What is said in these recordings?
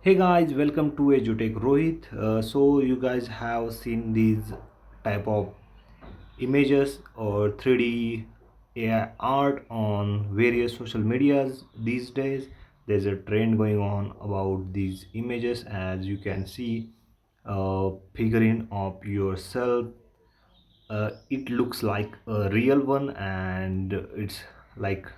Hey guys, welcome to EduTech Rohit. So you guys have seen these type of images or 3D AI art on various social medias these days. There's a trend going on about these images. As you can see, figurine of yourself. It looks like a real one, and it's like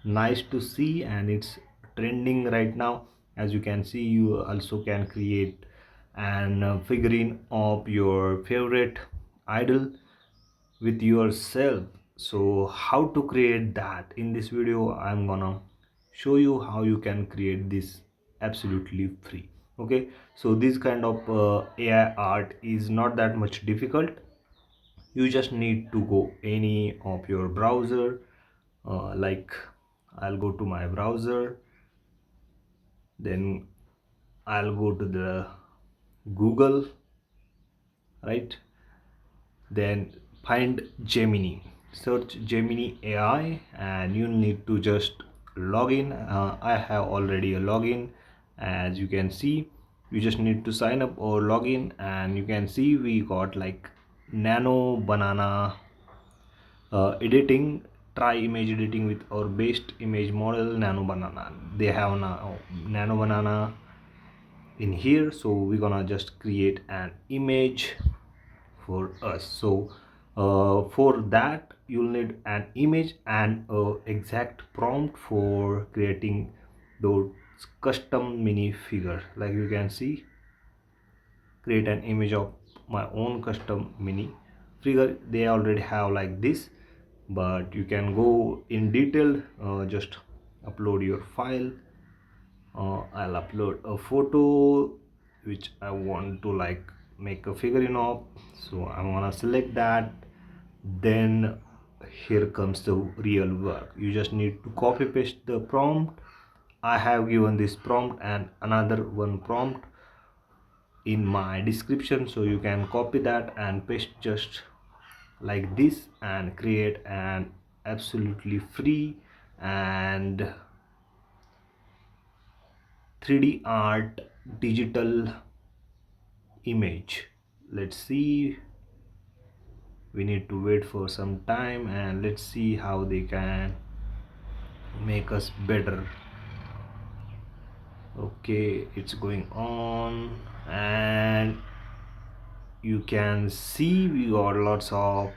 nice to see, and it's trending right now. As you can see, you also can create an figurine of your favorite idol with yourself. So how to create that? In this video I'm gonna show you how you can create this absolutely free. Okay, so this kind of AI art is not that much difficult. You just need to go any of your browser, like I'll go to my browser, then I'll go to the Google, right? Then find Gemini, search Gemini AI, and you need to just log in. I have already a login. As you can see, you just need to sign up or log in, and you can see we got like nano banana editing. Try image editing with our best image model nano banana. They have now nano banana in here, so we're gonna just create an image for us. So for that you'll need an image and a exact prompt for creating those custom mini figure. Like you can see, create an image of my own custom mini figure. They already have like this, but you can go in detail. Just upload your file. I'll upload a photo which I want to like make a figurine of, so I'm gonna select that. Then here comes the real work. You just need to copy paste the prompt. I have given this prompt and another one prompt in my description, so you can copy that and paste just like this and create an absolutely free and 3D art digital image. Let's see, we need to wait for some time and let's see how they can make us better. Okay, it's going on, and you can see we got lots of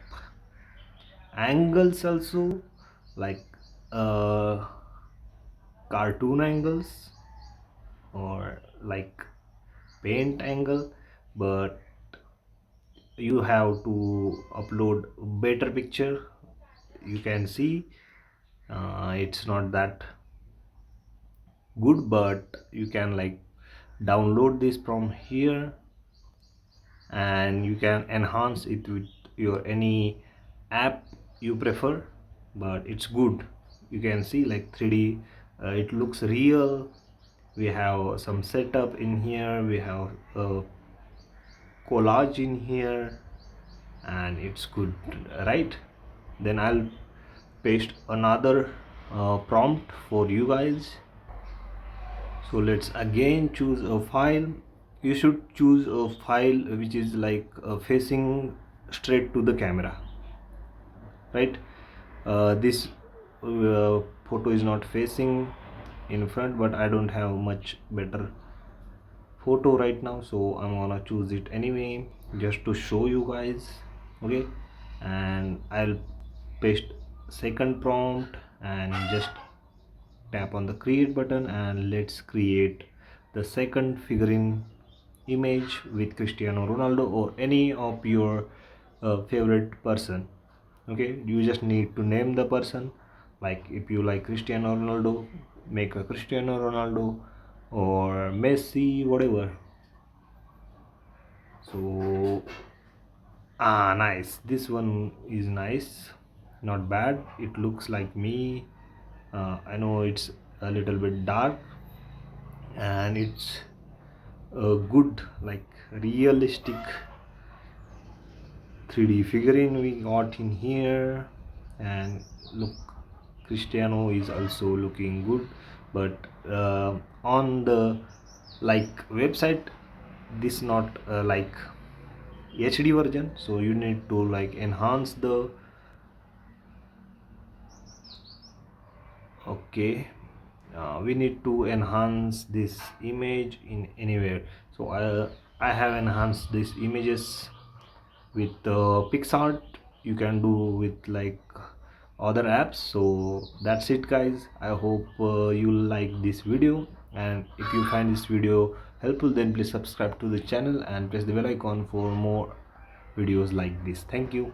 angles also, like uh cartoon angles or like paint angle, but you have to upload better picture. You can see it's not that good, but you can like download this from here and you can enhance it with your any app you prefer. But it's good. You can see like 3D, it looks real. We have some setup in here, we have a collage in here, and it's good, right? Then I'll paste another prompt for you guys. So let's again choose a file. You should choose a file which is like facing straight to the camera, right? This photo is not facing in front, but I don't have much better photo right now, so I'm gonna choose it anyway just to show you guys. Okay, and I'll paste second prompt and just tap on the create button, and let's create the second figurine image with Cristiano Ronaldo or any of your favorite person. Okay, you just need to name the person. Like if you like Cristiano Ronaldo, make a Cristiano Ronaldo or Messi, whatever. So nice, this one is nice, not bad. It looks like me. I know it's a little bit dark, and it's a good like realistic 3D figurine we got in here. And look, Cristiano is also looking good, but on the like website, this not like HD version, so you need to like enhance the, okay, we need to enhance this image in anywhere. So I have enhanced these images with PixArt. You can do with like other apps. So that's it guys, I hope you like this video, and if you find this video helpful, then please subscribe to the channel and press the bell icon for more videos like this. Thank you.